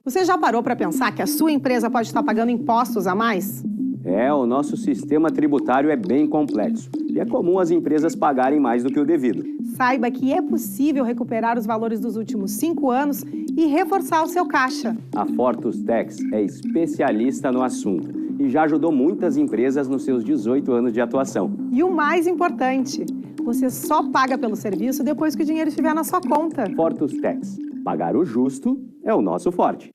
Você já parou para pensar que a sua empresa pode estar pagando impostos a mais? O nosso sistema tributário é bem complexo e é comum as empresas pagarem mais do que o devido. Saiba que é possível recuperar os valores dos últimos 5 anos e reforçar o seu caixa. A Fortus Tax é especialista no assunto e já ajudou muitas empresas nos seus 18 anos de atuação. E o mais importante, você só paga pelo serviço depois que o dinheiro estiver na sua conta. Fortus Tax. Pagar o justo é o nosso forte.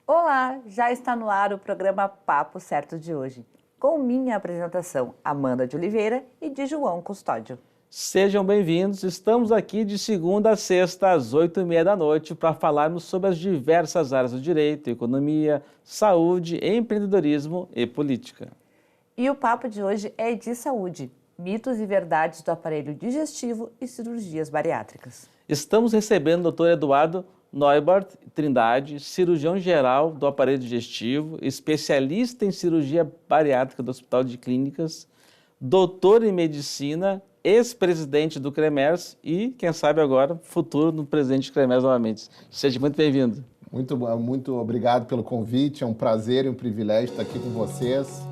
Olá, já está no ar o programa Papo Certo de hoje, com minha apresentação, Amanda de Oliveira e de João Custódio. Sejam bem-vindos, estamos aqui de segunda a sexta às 8h30 da noite para falarmos sobre as diversas áreas do direito, economia, saúde, empreendedorismo e política. E o papo de hoje é de saúde, mitos e verdades do aparelho digestivo e cirurgias bariátricas. Estamos recebendo o Dr. Eduardo Neubart Trindade, cirurgião geral do aparelho digestivo, especialista em cirurgia bariátrica do Hospital de Clínicas, doutor em medicina, ex-presidente do CREMERS e, quem sabe agora, futuro no presidente do CREMERS novamente. Seja muito bem-vindo. Muito obrigado pelo convite, é um prazer e um privilégio estar aqui com vocês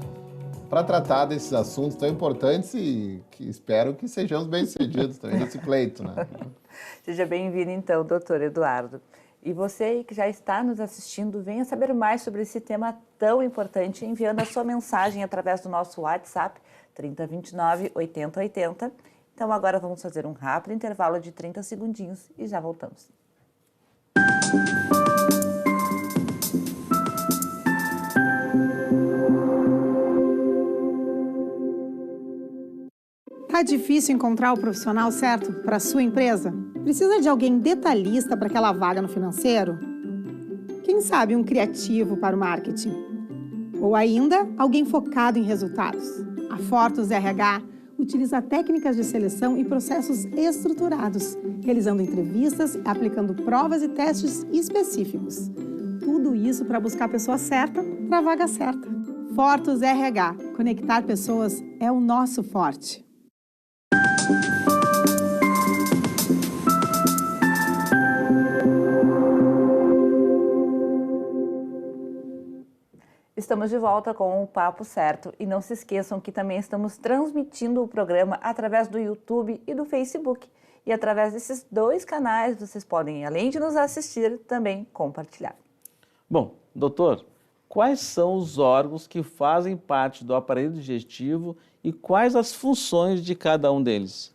para tratar desses assuntos tão importantes e que espero que sejamos bem-sucedidos também nesse pleito, né? Seja bem-vindo então, doutor Eduardo. E você que já está nos assistindo, venha saber mais sobre esse tema tão importante enviando a sua mensagem através do nosso WhatsApp 3029 8080. Então agora vamos fazer um rápido intervalo de 30 segundinhos e já voltamos. Tá difícil encontrar o profissional certo para a sua empresa? Precisa de alguém detalhista para aquela vaga no financeiro? Quem sabe um criativo para o marketing? Ou ainda, alguém focado em resultados? A Fortus RH utiliza técnicas de seleção e processos estruturados, realizando entrevistas, aplicando provas e testes específicos. Tudo isso para buscar a pessoa certa para a vaga certa. Fortus RH. Conectar pessoas é o nosso forte. Estamos de volta com o Papo Certo e não se esqueçam que também estamos transmitindo o programa através do YouTube e do Facebook. E através desses dois canais vocês podem, além de nos assistir, também compartilhar. Bom, doutor, quais são os órgãos que fazem parte do aparelho digestivo e quais as funções de cada um deles?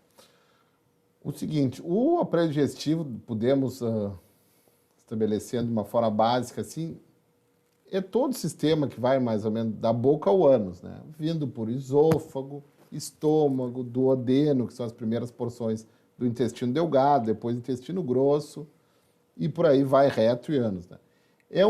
O seguinte, o aparelho digestivo, podemos estabelecer de uma forma básica assim, é todo o sistema que vai mais ou menos da boca ao ânus, né? Vindo por esôfago, estômago, duodeno, que são as primeiras porções do intestino delgado, depois intestino grosso, e por aí vai reto e ânus, né? É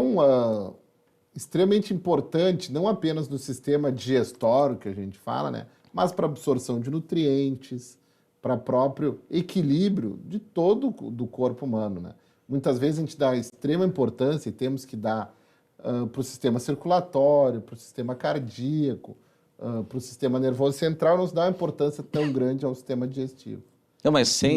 extremamente importante, não apenas no sistema digestório que a gente fala, né? Mas para absorção de nutrientes, para próprio equilíbrio de todo do corpo humano, né? Muitas vezes a gente dá extrema importância e temos que dar para o sistema circulatório, para o sistema cardíaco, para o sistema nervoso central, não se dá uma importância tão grande ao sistema digestivo. Não, mas se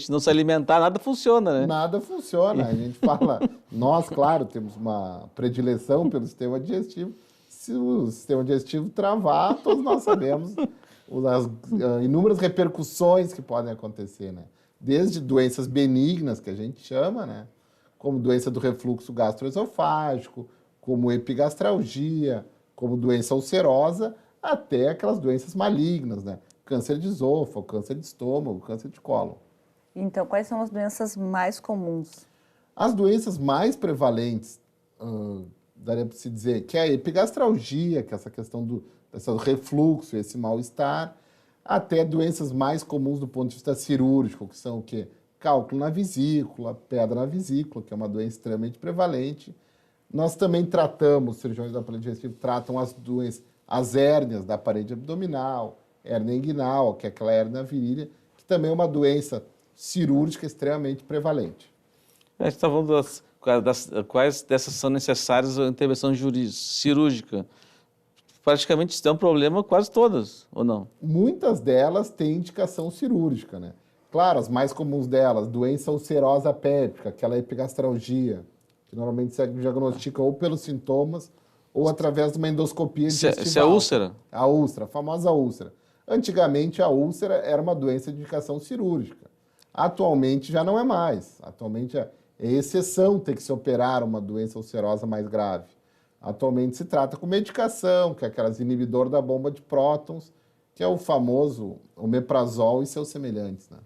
não se alimentar, nada funciona, né? Nada funciona. A gente fala, nós, claro, temos uma predileção pelo sistema digestivo. Se o sistema digestivo travar, todos nós sabemos as inúmeras repercussões que podem acontecer, né? Desde doenças benignas, que a gente chama, né? Como doença do refluxo gastroesofágico, como epigastralgia, como doença ulcerosa, até aquelas doenças malignas, né? Câncer de esôfago, câncer de estômago, câncer de cólon. Então, quais são as doenças mais comuns? As doenças mais prevalentes, daria para se dizer, que é a epigastralgia, que é essa questão desse refluxo, esse mal-estar, até doenças mais comuns do ponto de vista cirúrgico, que são o quê? Cálculo na vesícula, pedra na vesícula, que é uma doença extremamente prevalente. Nós também tratamos, os cirurgiões do aparelho digestivo tratam as doenças, as hérnias da parede abdominal, hérnia inguinal, que é aquela hérnia na virilha, que também é uma doença cirúrgica extremamente prevalente. A gente está falando quais dessas são necessárias a intervenção cirúrgica. praticamente isso é um problema quase todas, ou não? Muitas delas têm indicação cirúrgica, né? Claro, as mais comuns delas, doença ulcerosa péptica, aquela epigastralgia, que normalmente se diagnostica ou pelos sintomas ou através de uma endoscopia digestiva. Isso é úlcera? A úlcera, a famosa úlcera. Antigamente, a úlcera era uma doença de indicação cirúrgica. Atualmente já não é mais. Atualmente é exceção ter que se operar uma doença ulcerosa mais grave. Atualmente se trata com medicação, que é aquelas inibidor da bomba de prótons, que é o famoso omeprazol e seus semelhantes, né?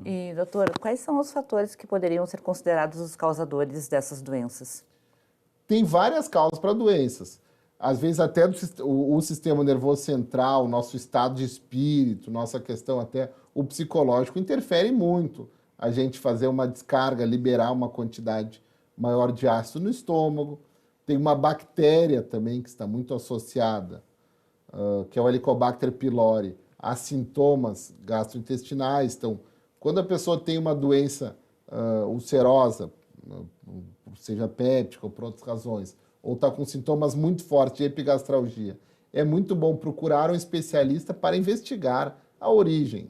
E, doutor, quais são os fatores que poderiam ser considerados os causadores dessas doenças? Tem várias causas para doenças. Às vezes até o sistema nervoso central, nosso estado de espírito, nossa questão até o psicológico interfere muito. A gente fazer uma descarga, liberar uma quantidade maior de ácido no estômago. Tem uma bactéria também que está muito associada, que é o Helicobacter pylori, a sintomas gastrointestinais. Então, quando a pessoa tem uma doença ulcerosa, seja péptica ou por outras razões, ou está com sintomas muito fortes de epigastralgia, é muito bom procurar um especialista para investigar a origem,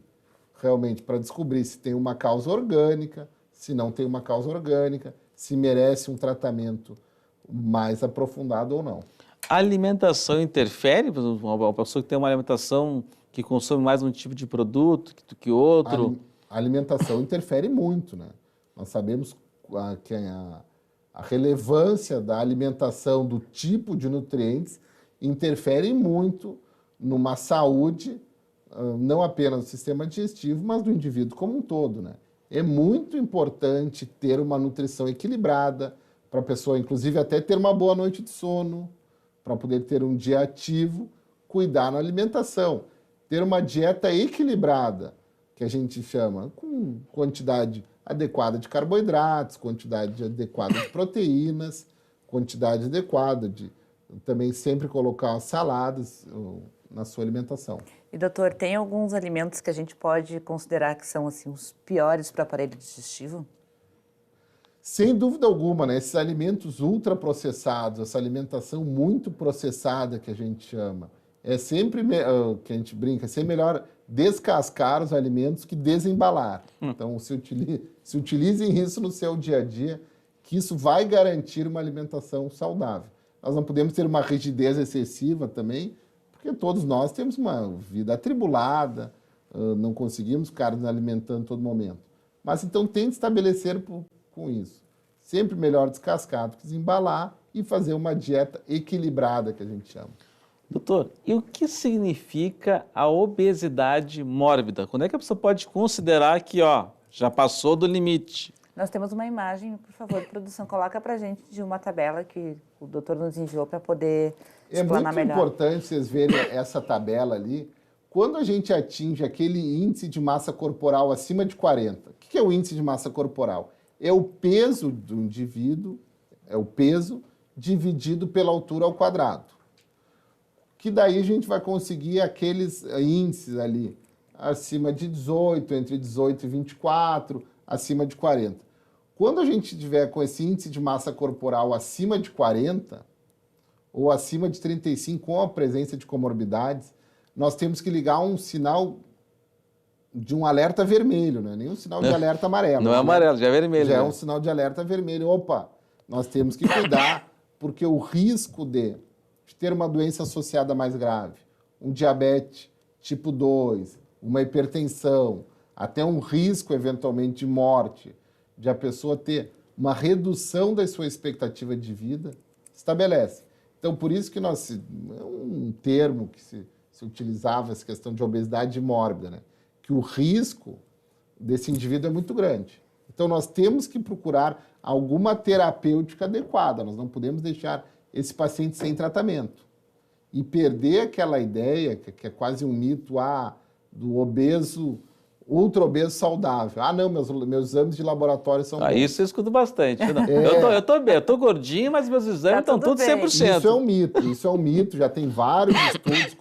realmente, para descobrir se tem uma causa orgânica, se não tem uma causa orgânica, se merece um tratamento mais aprofundado ou não. A alimentação interfere? Uma pessoa que tem uma alimentação que consome mais um tipo de produto que outro? A alimentação interfere muito, né? Nós sabemos que a relevância da alimentação, do tipo de nutrientes, interfere muito numa saúde, não apenas do sistema digestivo, mas do indivíduo como um todo, né? É muito importante ter uma nutrição equilibrada, para a pessoa, inclusive, até ter uma boa noite de sono, para poder ter um dia ativo, cuidar na alimentação. Ter uma dieta equilibrada, que a gente chama, com quantidade adequada de carboidratos, quantidade adequada de proteínas, quantidade adequada de também sempre colocar saladas na sua alimentação. E, doutor, tem alguns alimentos que a gente pode considerar que são assim, os piores para o aparelho digestivo? Sem dúvida alguma, né? Esses alimentos ultraprocessados, essa alimentação muito processada que a gente chama, é sempre, que a gente brinca, é sempre melhor descascar os alimentos que desembalar. Então, se utilizem isso no seu dia a dia, que isso vai garantir uma alimentação saudável. Nós não podemos ter uma rigidez excessiva também, porque todos nós temos uma vida atribulada, não conseguimos ficar nos alimentando todo momento. Mas então tente estabelecer com isso. Sempre melhor descascar do que desembalar e fazer uma dieta equilibrada, que a gente chama. Doutor, e o que significa a obesidade mórbida? Quando é que a pessoa pode considerar que, já passou do limite? Nós temos uma imagem, por favor, produção, coloca pra gente de uma tabela que o doutor nos enviou para poder explanar melhor. É muito importante vocês verem essa tabela ali. Quando a gente atinge aquele índice de massa corporal acima de 40, o que é o índice de massa corporal? É o peso do indivíduo, é o peso dividido pela altura ao quadrado. Que daí a gente vai conseguir aqueles índices ali, acima de 18, entre 18 e 24, acima de 40. Quando a gente tiver com esse índice de massa corporal acima de 40, ou acima de 35, com a presença de comorbidades, nós temos que ligar um sinal de um alerta vermelho, não é nem um sinal de alerta amarelo. Não é amarelo, já é vermelho. Já né? é um sinal de alerta vermelho. Opa, nós temos que cuidar, porque o risco de ter uma doença associada mais grave, um diabetes tipo 2, uma hipertensão, até um risco, eventualmente, de morte, de a pessoa ter uma redução da sua expectativa de vida, estabelece. Então, por isso que é um termo que se utilizava, essa questão de obesidade mórbida, né? Que o risco desse indivíduo é muito grande. Então, nós temos que procurar alguma terapêutica adequada, nós não podemos deixar esse paciente sem tratamento. E perder aquela ideia, que é quase um mito, do obeso, ultra-obeso saudável. Não, meus exames de laboratório são bons. Isso eu escuto bastante. Eu tô bem, eu tô gordinho, mas meus exames estão todos 100%. Isso é um mito. Já tem vários estudos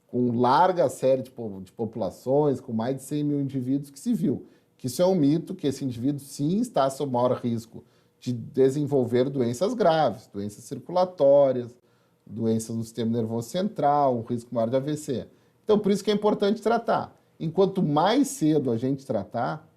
com larga série de populações, com mais de 100 mil indivíduos, que se viu que isso é um mito, que esse indivíduo sim está sob maior risco de desenvolver doenças graves, doenças circulatórias, doenças no sistema nervoso central, um risco maior de AVC. Então, por isso que é importante tratar. Enquanto mais cedo a gente tratar,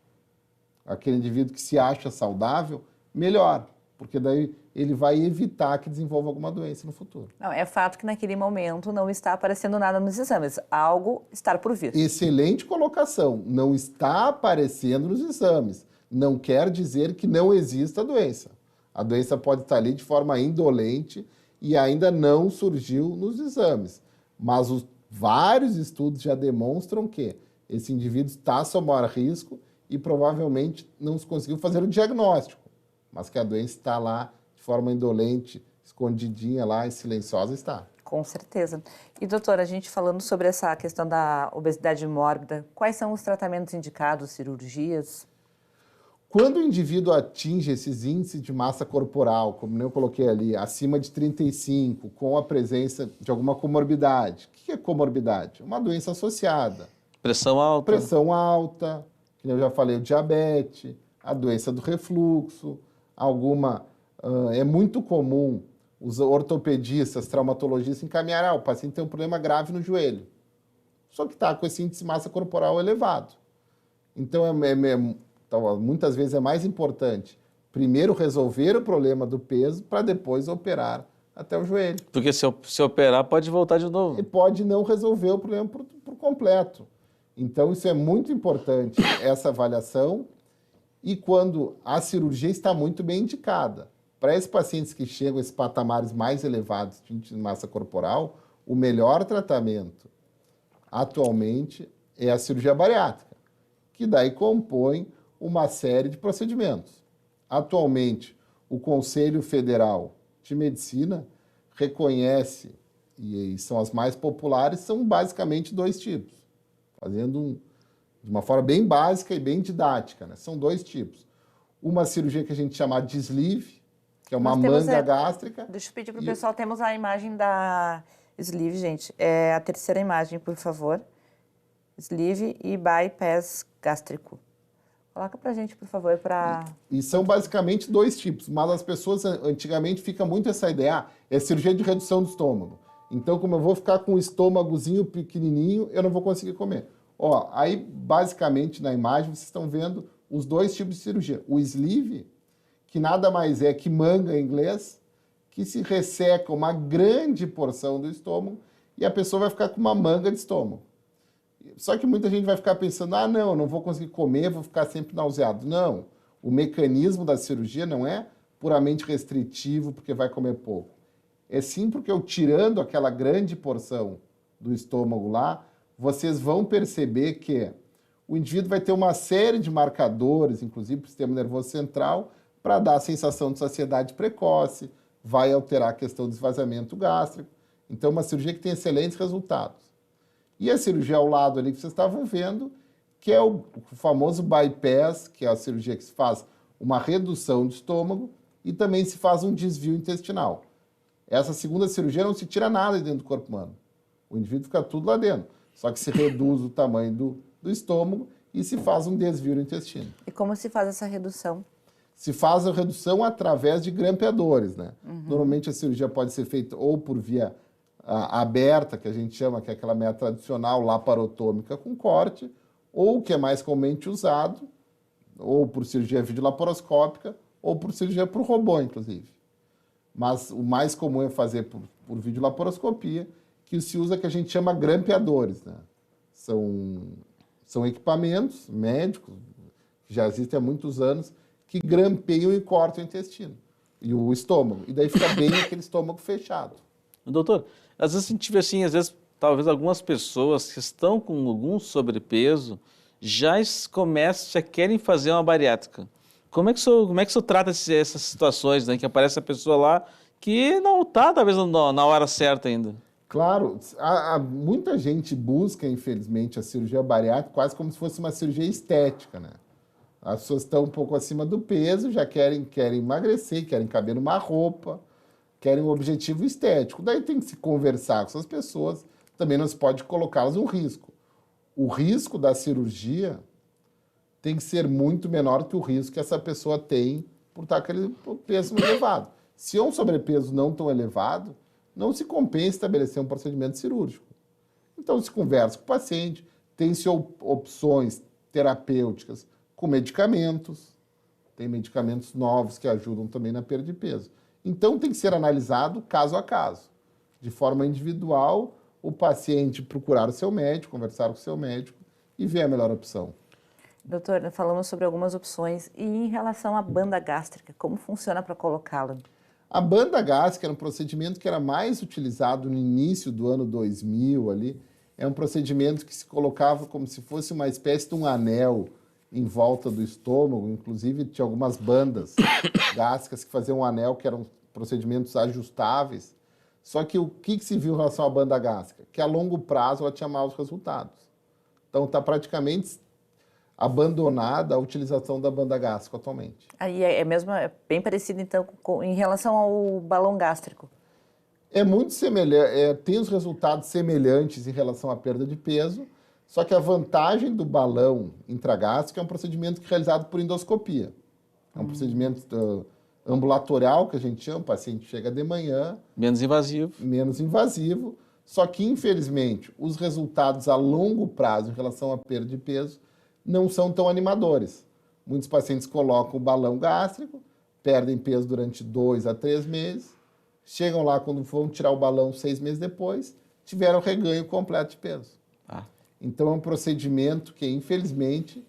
aquele indivíduo que se acha saudável, melhor, porque daí ele vai evitar que desenvolva alguma doença no futuro. Não, é fato que naquele momento não está aparecendo nada nos exames, algo está por vir. Excelente colocação, não está aparecendo nos exames. Não quer dizer que não exista a doença. A doença pode estar ali de forma indolente e ainda não surgiu nos exames. Mas vários estudos já demonstram que esse indivíduo está sob maior risco e provavelmente não se conseguiu fazer o diagnóstico, mas que a doença está lá de forma indolente, escondidinha lá e silenciosa está. Com certeza. E, doutora, a gente falando sobre essa questão da obesidade mórbida, quais são os tratamentos indicados, cirurgias? Quando o indivíduo atinge esses índices de massa corporal, como eu coloquei ali, acima de 35, com a presença de alguma comorbidade. O que é comorbidade? Uma doença associada. Pressão alta. Pressão alta, que eu já falei, o diabetes, a doença do refluxo, é muito comum os ortopedistas, traumatologistas encaminhar, o paciente tem um problema grave no joelho, só que está com esse índice de massa corporal elevado. Então, muitas vezes é mais importante primeiro resolver o problema do peso para depois operar até o joelho. Porque se operar, pode voltar de novo. E pode não resolver o problema por completo. Então, isso é muito importante, essa avaliação, e quando a cirurgia está muito bem indicada. Para esses pacientes que chegam a esses patamares mais elevados de massa corporal, o melhor tratamento atualmente é a cirurgia bariátrica, que daí compõe uma série de procedimentos. Atualmente, o Conselho Federal de Medicina reconhece, e são as mais populares, são basicamente 2 tipos. Fazendo de uma forma bem básica e bem didática, né? São 2 tipos. Uma cirurgia que a gente chama de sleeve, que é uma manga gástrica. Deixa eu pedir para o pessoal, temos a imagem da sleeve, gente. É a terceira imagem, por favor. Sleeve e bypass gástrico. Coloca para a gente, por favor, para... E são basicamente 2 tipos, mas as pessoas antigamente fica muito essa ideia, é cirurgia de redução do estômago. Então, como eu vou ficar com o estômagozinho pequenininho, eu não vou conseguir comer. Ó, aí, basicamente, na imagem, vocês estão vendo os 2 tipos de cirurgia. O sleeve, que nada mais é que manga em inglês, que se resseca uma grande porção do estômago e a pessoa vai ficar com uma manga de estômago. Só que muita gente vai ficar pensando, não, eu não vou conseguir comer, vou ficar sempre nauseado. Não, o mecanismo da cirurgia não é puramente restritivo porque vai comer pouco. É sim porque eu tirando aquela grande porção do estômago lá, vocês vão perceber que o indivíduo vai ter uma série de marcadores, inclusive para o sistema nervoso central, para dar a sensação de saciedade precoce, vai alterar a questão do esvaziamento gástrico. Então, uma cirurgia que tem excelentes resultados. E a cirurgia ao lado ali que vocês estavam vendo, que é o famoso bypass, que é a cirurgia que se faz uma redução do estômago e também se faz um desvio intestinal. Essa segunda cirurgia não se tira nada de dentro do corpo humano. O indivíduo fica tudo lá dentro. Só que se reduz o tamanho do estômago e se faz um desvio no intestino. E como se faz essa redução? Se faz a redução através de grampeadores, né? Normalmente a cirurgia pode ser feita ou por via aberta, que a gente chama, que é aquela método tradicional, laparotômica com corte, ou que é mais comumente usado, ou por cirurgia videolaparoscópica, ou por cirurgia por robô, inclusive. Mas o mais comum é fazer por videolaparoscopia, que se usa que a gente chama grampeadores, né? São equipamentos médicos, que já existem há muitos anos, que grampeiam e cortam o intestino e o estômago. E daí fica bem aquele estômago fechado. Doutor, às vezes a gente vê assim, talvez algumas pessoas que estão com algum sobrepeso já querem fazer uma bariátrica. Como é que o senhor trata essas situações, né? Que aparece a pessoa lá que não está, talvez, na hora certa ainda? Claro, muita gente busca, infelizmente, a cirurgia bariátrica quase como se fosse uma cirurgia estética, né? As pessoas estão um pouco acima do peso, já querem emagrecer, querem caber numa roupa, querem um objetivo estético. Daí tem que se conversar com essas pessoas, também não se pode colocá-las um risco. O risco da cirurgia tem que ser muito menor que o risco que essa pessoa tem por estar com aquele peso elevado. Se é um sobrepeso não tão elevado, não se compensa estabelecer um procedimento cirúrgico. Então, se conversa com o paciente, tem-se opções terapêuticas com medicamentos, tem medicamentos novos que ajudam também na perda de peso. Então, tem que ser analisado caso a caso. De forma individual, o paciente procurar o seu médico, conversar com o seu médico e ver a melhor opção. Doutor, falamos sobre algumas opções. E em relação à banda gástrica, como funciona para colocá-la? A banda gástrica era um procedimento que era mais utilizado no início do ano 2000 ali. É um procedimento que se colocava como se fosse uma espécie de um anel em volta do estômago. Inclusive, tinha algumas bandas gástricas que faziam um anel, que eram procedimentos ajustáveis. Só que o que se viu em relação à banda gástrica? Que a longo prazo ela tinha maus resultados. Então, está praticamente abandonada a utilização da banda gástrica atualmente. Aí é bem parecido, então, em relação ao balão gástrico. É muito semelhante, tem os resultados semelhantes em relação à perda de peso, só que a vantagem do balão intragástrico é um procedimento que é realizado por endoscopia. É um procedimento ambulatorial, que a gente chama, o paciente chega de manhã. Menos invasivo. Menos invasivo, só que, infelizmente, os resultados a longo prazo em relação à perda de peso não são tão animadores. Muitos pacientes colocam o balão gástrico, perdem peso durante 2 a 3 meses, chegam lá quando vão tirar o balão 6 meses depois, tiveram reganho completo de peso. Então, é um procedimento que, infelizmente,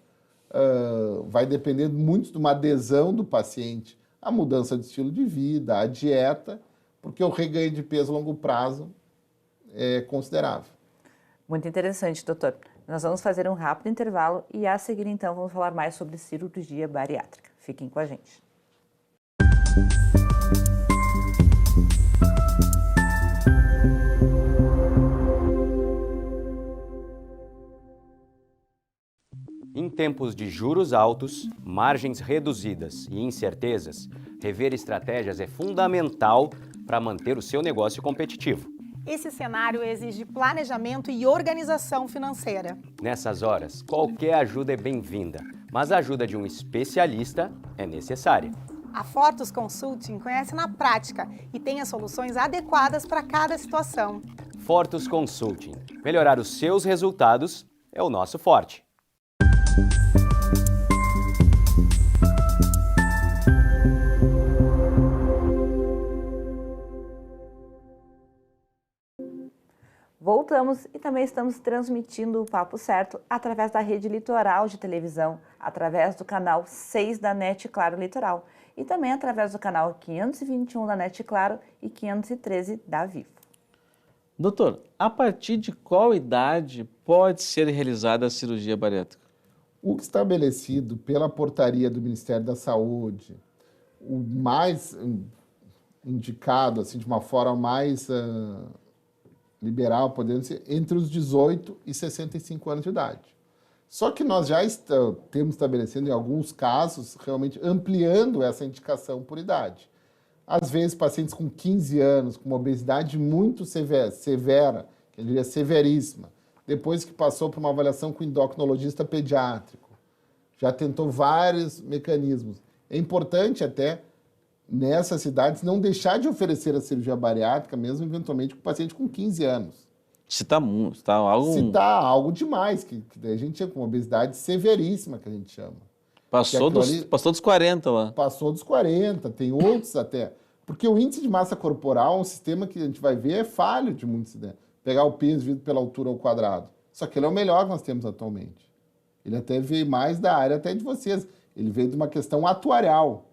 vai depender muito de uma adesão do paciente à mudança de estilo de vida, à dieta, porque o reganho de peso a longo prazo é considerável. Muito interessante, doutor. Nós vamos fazer um rápido intervalo e, a seguir, então, vamos falar mais sobre cirurgia bariátrica. Fiquem com a gente. Em tempos de juros altos, margens reduzidas e incertezas, rever estratégias é fundamental para manter o seu negócio competitivo. Esse cenário exige planejamento e organização financeira. Nessas horas, qualquer ajuda é bem-vinda, mas a ajuda de um especialista é necessária. A Fortus Consulting conhece na prática e tem as soluções adequadas para cada situação. Fortus Consulting. Melhorar os seus resultados é o nosso forte. Voltamos e também estamos transmitindo o Papo Certo através da rede Litoral de televisão, através do canal 6 da NET Claro Litoral e também através do canal 521 da NET Claro e 513 da Vivo. Doutor, a partir de qual idade pode ser realizada a cirurgia bariátrica? O estabelecido pela portaria do Ministério da Saúde, o mais indicado, assim, de uma forma mais liberal, podendo ser entre os 18 e 65 anos de idade. Só que nós já temos estabelecido, em alguns casos, realmente ampliando essa indicação por idade. Às vezes, pacientes com 15 anos, com uma obesidade muito severa, que eu diria severíssima, depois que passou por uma avaliação com endocrinologista pediátrico, já tentou vários mecanismos. É importante até, nessas cidades, não deixar de oferecer a cirurgia bariátrica, mesmo eventualmente com o paciente com 15 anos. Se está algo demais, que a gente chama com uma obesidade severíssima, que a gente chama. Passou dos 40 lá. Passou dos 40, tem outros até. Porque o índice de massa corporal é um sistema que a gente vai ver é falho de muitos, né? Pegar o peso dividido pela altura ao quadrado. Só que ele é o melhor que nós temos atualmente. Ele até veio mais da área até de vocês. Ele veio de uma questão atuarial.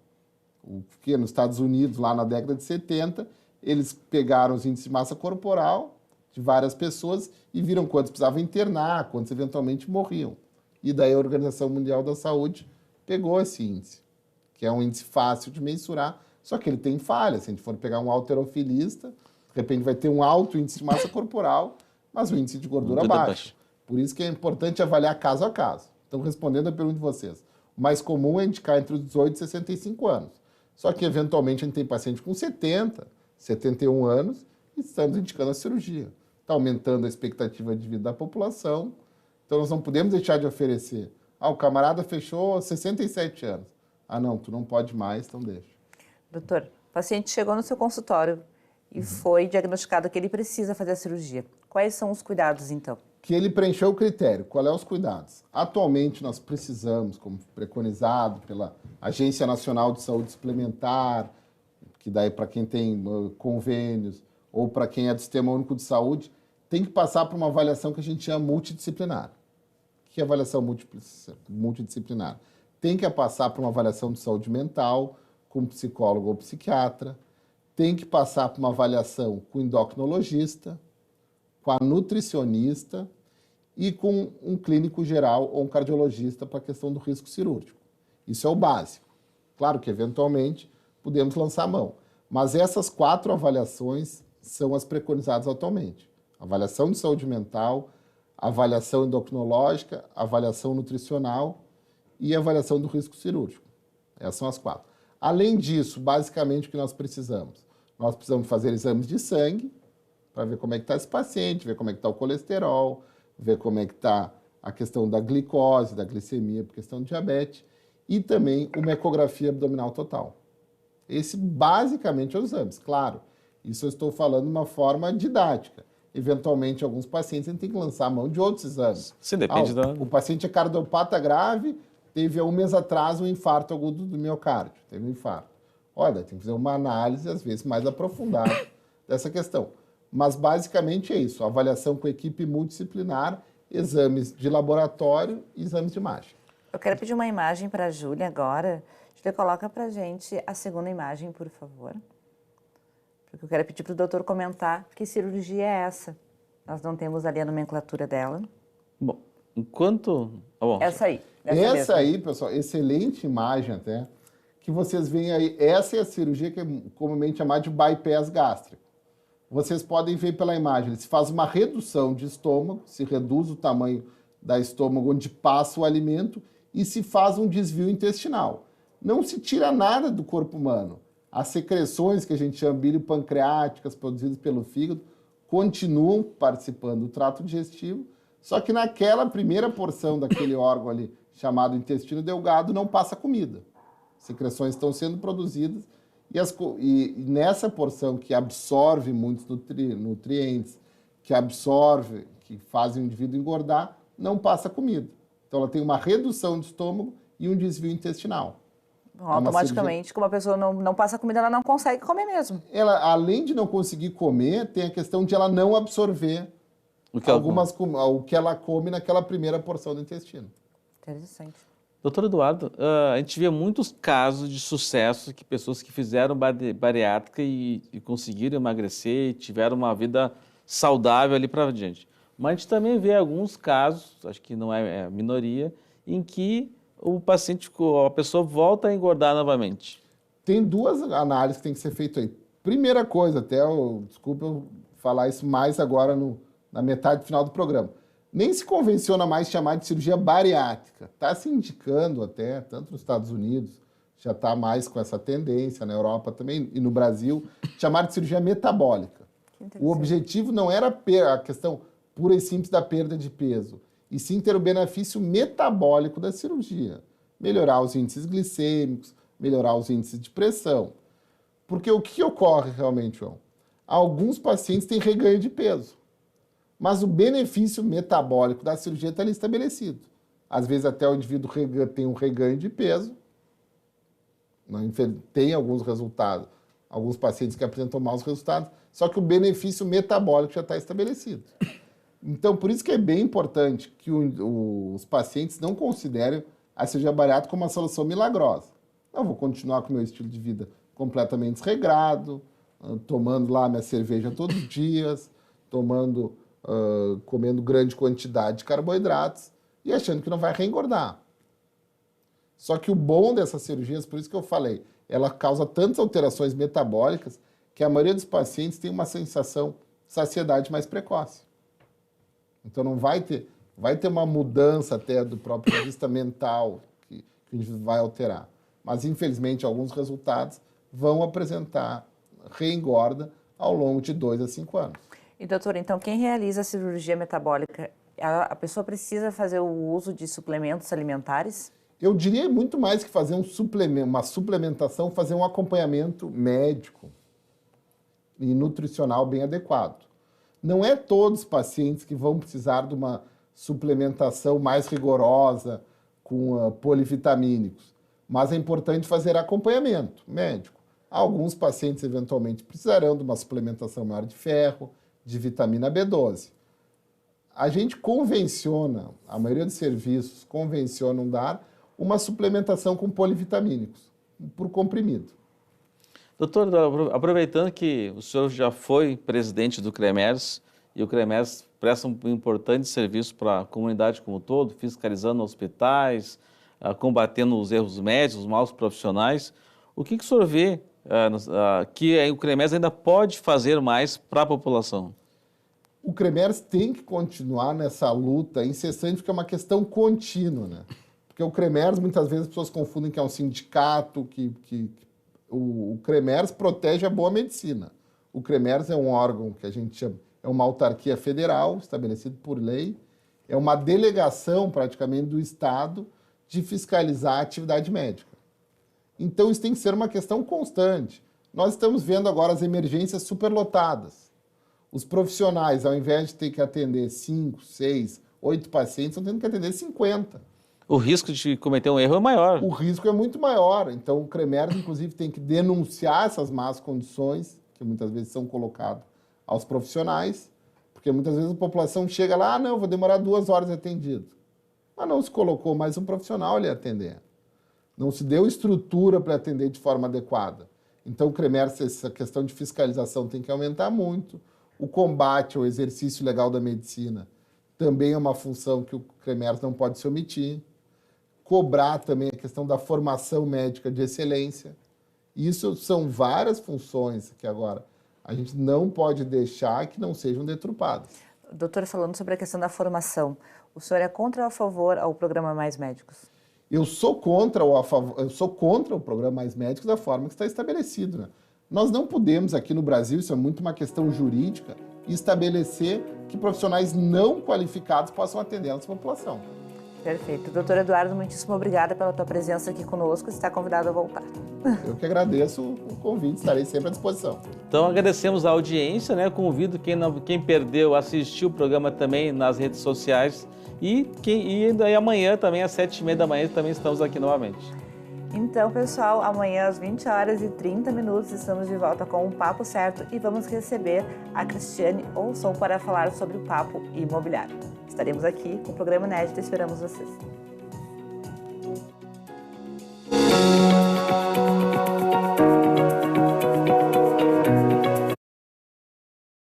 Porque nos Estados Unidos, lá na década de 70, eles pegaram os índices de massa corporal de várias pessoas e viram quantos precisavam internar, quantos eventualmente morriam. E daí a Organização Mundial da Saúde pegou esse índice, que é um índice fácil de mensurar, só que ele tem falhas. Se a gente for pegar um halterofilista, de repente vai ter um alto índice de massa corporal, mas o índice de gordura baixo. Por isso que é importante avaliar caso a caso. Então, respondendo a pergunta de vocês, o mais comum é indicar entre os 18 e 65 anos. Só que, eventualmente, a gente tem paciente com 70, 71 anos e estamos indicando a cirurgia. Está aumentando a expectativa de vida da população, então nós não podemos deixar de oferecer. O camarada fechou 67 anos. Não, tu não pode mais, então deixa. Doutor, o paciente chegou no seu consultório e foi diagnosticado que ele precisa fazer a cirurgia. Quais são os cuidados, então? Que ele preencheu o critério. Qual é os cuidados? Atualmente, nós precisamos, como preconizado pela Agência Nacional de Saúde Suplementar, que daí para quem tem convênios, ou para quem é do Sistema Único de Saúde, tem que passar por uma avaliação que a gente chama multidisciplinar. O que é avaliação multidisciplinar? Tem que passar por uma avaliação de saúde mental, com psicólogo ou psiquiatra, tem que passar por uma avaliação com endocrinologista, com a nutricionista e com um clínico geral ou um cardiologista para a questão do risco cirúrgico. Isso é o básico. Claro que, eventualmente, podemos lançar a mão. Mas essas 4 avaliações são as preconizadas atualmente. Avaliação de saúde mental, avaliação endocrinológica, avaliação nutricional e avaliação do risco cirúrgico. Essas são as 4. Além disso, basicamente, o que nós precisamos? Nós precisamos fazer exames de sangue para ver como é que está esse paciente, ver como é que está o colesterol, ver como é que está a questão da glicose, da glicemia, por questão de diabetes, e também uma ecografia abdominal total. Esse, basicamente, é os exames. Claro, isso eu estou falando de uma forma didática. Eventualmente, alguns pacientes a gente tem que lançar a mão de outros exames. Sim, depende O paciente é cardiopata grave, teve há um mês atrás um infarto agudo do miocárdio, teve um infarto. Olha, tem que fazer uma análise, às vezes, mais aprofundada dessa questão. Mas, basicamente, é isso. Avaliação com equipe multidisciplinar, exames de laboratório e exames de imagem. Eu quero pedir uma imagem para a Júlia agora. Júlia, coloca para a gente a segunda imagem, por favor. Porque eu quero pedir para o doutor comentar que cirurgia é essa. Nós não temos ali a nomenclatura dela. Bom, enquanto... Bom, Essa aí. Essa aí, pessoal, excelente imagem até, que vocês veem aí. Essa é a cirurgia que é comumente chamada de bypass gástrico. Vocês podem ver pela imagem, se faz uma redução de estômago, se reduz o tamanho da estômago onde passa o alimento e se faz um desvio intestinal. Não se tira nada do corpo humano. As secreções que a gente chama biliopancreáticas produzidas pelo fígado continuam participando do trato digestivo, só que naquela primeira porção daquele órgão ali, chamado intestino delgado, não passa comida. Secreções estão sendo produzidas e nessa porção que absorve muitos nutrientes, que fazem o indivíduo engordar, não passa comida. Então ela tem uma redução do estômago e um desvio intestinal. Bom, automaticamente, como a pessoa não passa comida, ela não consegue comer mesmo. Ela, além de não conseguir comer, tem a questão de ela não absorver o que ela come naquela primeira porção do intestino. Interessante. Doutor Eduardo, a gente vê muitos casos de sucesso que pessoas que fizeram bariátrica e conseguiram emagrecer e tiveram uma vida saudável ali para diante. Mas a gente também vê alguns casos, acho que não é a minoria, em que a pessoa volta a engordar novamente. Tem 2 análises que tem que ser feitas aí. Primeira coisa, desculpa eu falar isso mais agora na metade final do programa. Nem se convenciona mais chamar de cirurgia bariátrica. Está se indicando até, tanto nos Estados Unidos, já está mais com essa tendência, na Europa também, e no Brasil, chamar de cirurgia metabólica. O objetivo não era a questão pura e simples da perda de peso, e sim ter o benefício metabólico da cirurgia. Melhorar os índices glicêmicos, melhorar os índices de pressão. Porque o que ocorre realmente, João? Alguns pacientes têm reganho de peso. Mas o benefício metabólico da cirurgia está ali estabelecido. Às vezes até o indivíduo tem um reganho de peso, tem alguns resultados, alguns pacientes que apresentam maus resultados, só que o benefício metabólico já está estabelecido. Então, por isso que é bem importante que os pacientes não considerem a cirurgia bariátrica como uma solução milagrosa. Eu vou continuar com o meu estilo de vida completamente desregrado, tomando lá minha cerveja todos os dias, comendo grande quantidade de carboidratos e achando que não vai reengordar. Só que o bom dessas cirurgias, por isso que eu falei, ela causa tantas alterações metabólicas que a maioria dos pacientes tem uma sensação de saciedade mais precoce. Então não vai ter uma mudança até do próprio ponto de vista mental que a gente vai alterar. Mas, infelizmente, alguns resultados vão apresentar reengorda ao longo de 2 a 5 anos. E, doutor, então, quem realiza a cirurgia metabólica, a pessoa precisa fazer o uso de suplementos alimentares? Eu diria muito mais que fazer uma suplementação, fazer um acompanhamento médico e nutricional bem adequado. Não é todos os pacientes que vão precisar de uma suplementação mais rigorosa com polivitamínicos, mas é importante fazer acompanhamento médico. Alguns pacientes eventualmente precisarão de uma suplementação maior de ferro, de vitamina B12. A gente convenciona, a maioria dos serviços convencionam dar uma suplementação com polivitamínicos, por comprimido. Doutor, aproveitando que o senhor já foi presidente do CREMERS, e o CREMERS presta um importante serviço para a comunidade como um todo, fiscalizando hospitais, combatendo os erros médicos, os maus profissionais, o que o senhor vê que o CREMERS ainda pode fazer mais para a população? O CREMERS tem que continuar nessa luta incessante, porque é uma questão contínua, né? Porque o CREMERS, muitas vezes as pessoas confundem que é um sindicato, o CREMERS protege a boa medicina. O CREMERS é um órgão que a gente chama, é uma autarquia federal, estabelecido por lei, é uma delegação praticamente do Estado de fiscalizar a atividade médica. Então isso tem que ser uma questão constante. Nós estamos vendo agora as emergências superlotadas. Os profissionais, ao invés de ter que atender 5, 6, 8 pacientes, estão tendo que atender 50. O risco de cometer um erro é maior. O risco é muito maior. Então, o CREMERS, inclusive, tem que denunciar essas más condições, que muitas vezes são colocadas aos profissionais, porque muitas vezes a população chega lá, não, vou demorar 2 horas atendido. Mas não se colocou mais um profissional ali atendendo. Não se deu estrutura para atender de forma adequada. Então, o CREMERS, essa questão de fiscalização tem que aumentar muito. O combate ao exercício legal da medicina também é uma função que o CREMERS não pode se omitir. Cobrar também a questão da formação médica de excelência. Isso são várias funções que agora a gente não pode deixar que não sejam deturpadas. Doutor, falando sobre a questão da formação, o senhor é contra ou a favor ao programa Mais Médicos? Eu sou contra o programa Mais Médicos da forma que está estabelecido, né? Nós não podemos aqui no Brasil, isso é muito uma questão jurídica, estabelecer que profissionais não qualificados possam atender a nossa população. Perfeito. Doutor Eduardo, muitíssimo obrigada pela tua presença aqui conosco. Está convidado a voltar. Eu que agradeço o convite, estarei sempre à disposição. Então agradecemos a audiência, né? Convido quem perdeu a assistir o programa também nas redes sociais e daí amanhã também às 7h30 da manhã também estamos aqui novamente. Então, pessoal, amanhã às 20h30 estamos de volta com o Papo Certo e vamos receber a Cristiane Olson para falar sobre o papo imobiliário. Estaremos aqui com o programa inédito e esperamos vocês.